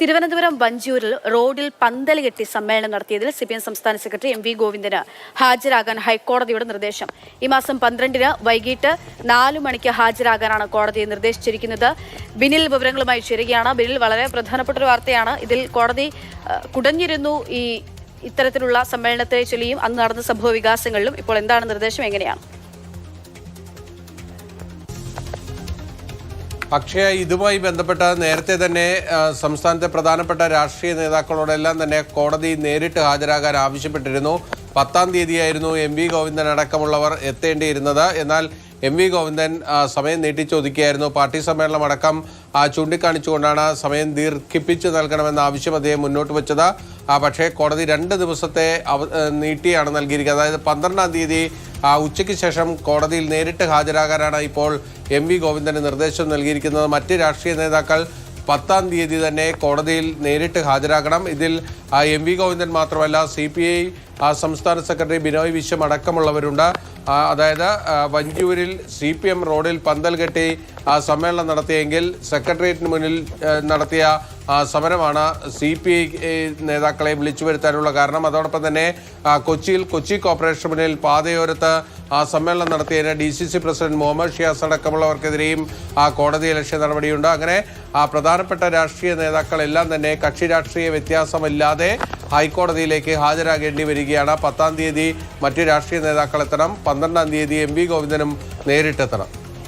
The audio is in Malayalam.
തിരുവനന്തപുരം വഞ്ചിയൂരിൽ റോഡിൽ പന്തൽ കെട്ടി സമ്മേളനം നടത്തിയതിൽ CPM സംസ്ഥാന സെക്രട്ടറി MV ഗോവിന്ദന് ഹാജരാകാൻ ഹൈക്കോടതിയുടെ നിർദ്ദേശം. ഈ മാസം 12-ന് വൈകിട്ട് 4 മണിക്ക് ഹാജരാകാനാണ് കോടതി നിർദ്ദേശിച്ചിരിക്കുന്നത്. ബിനിൽ വിവരങ്ങളുമായി ചേരുകയാണ്. ബിനിൽ, വളരെ പ്രധാനപ്പെട്ട ഒരു വാർത്തയാണ്. ഇതിൽ കോടതി കുടഞ്ഞിരുന്നു ഇത്തരത്തിലുള്ള സമ്മേളനത്തെ ചൊല്ലിയും അന്ന് നടന്ന സംഭവ വികാസങ്ങളിലും. ഇപ്പോൾ എന്താണ് നിർദ്ദേശം, എങ്ങനെയാണ്? പക്ഷേ ഇതുമായി ബന്ധപ്പെട്ട നേരത്തെ തന്നെ സംസ്ഥാനത്തെ പ്രധാനപ്പെട്ട രാഷ്ട്രീയ നേതാക്കളോടെല്ലാം തന്നെ കോടതി നേരിട്ട് ഹാജരാകാൻ ആവശ്യപ്പെട്ടിരുന്നു. 10-ാം തീയതിയായിരുന്നു MV ഗോവിന്ദൻ അടക്കമുള്ളവർ എത്തേണ്ടിയിരുന്നത്. എന്നാൽ MV ഗോവിന്ദൻ സമയം നീട്ടിച്ചൊതുക്കിയായിരുന്നു. പാർട്ടി സമ്മേളനം അടക്കം ചൂണ്ടിക്കാണിച്ചുകൊണ്ടാണ് സമയം ദീർഘിപ്പിച്ചു നൽകണമെന്ന ആവശ്യം അദ്ദേഹം മുന്നോട്ട് വെച്ചത്. പക്ഷേ കോടതി 2 ദിവസത്തെ നീട്ടിയാണ് നൽകിയിരിക്കുന്നത്. അതായത് 12-ാം തീയതി ഉച്ചയ്ക്ക് ശേഷം കോടതിയിൽ നേരിട്ട് ഹാജരാകാനാണ് ഇപ്പോൾ MV ഗോവിന്ദന് നിർദ്ദേശം നൽകിയിരിക്കുന്നത്. മറ്റ് രാഷ്ട്രീയ നേതാക്കൾ 10-ാം തീയതി തന്നെ കോടതിയിൽ നേരിട്ട് ഹാജരാകണം. ഇതിൽ MV ഗോവിന്ദൻ മാത്രമല്ല, CPI സംസ്ഥാന സെക്രട്ടറി ബിനോയ് വിശ്വം അടക്കമുള്ളവരുണ്ട്. അതായത് വഞ്ചിയൂരിൽ CPM റോഡിൽ പന്തൽ കെട്ടി സമ്മേളനം നടത്തിയെങ്കിൽ സെക്രട്ടേറിയറ്റിന് മുന്നിൽ നടത്തിയ സമരമാണ് CPI നേതാക്കളെ വിളിച്ചു വരുത്താനുള്ള കാരണം. അതോടൊപ്പം തന്നെ കൊച്ചിയിൽ കൊച്ചി കോർപ്പറേഷൻ മുന്നിൽ പാതയോരത്ത് സമ്മേളനം നടത്തിയതിന് DCC പ്രസിഡന്റ് മുഹമ്മദ് ഷിയാസ് അടക്കമുള്ളവർക്കെതിരെയും കോടതിയലക്ഷ്യ നടപടിയുണ്ട്. അങ്ങനെ പ്രധാനപ്പെട്ട രാഷ്ട്രീയ നേതാക്കളെല്ലാം തന്നെ കക്ഷി രാഷ്ട്രീയ വ്യത്യാസമില്ലാതെ ഹൈക്കോടതിയിലേക്ക് ഹാജരാകേണ്ടി വരികയാണ്. 10-ാം തീയതി മറ്റ് രാഷ്ട്രീയ നേതാക്കൾ എത്തണം. 12-ാം തീയതി MV ഗോവിന്ദനും നേരിട്ടെത്തണം.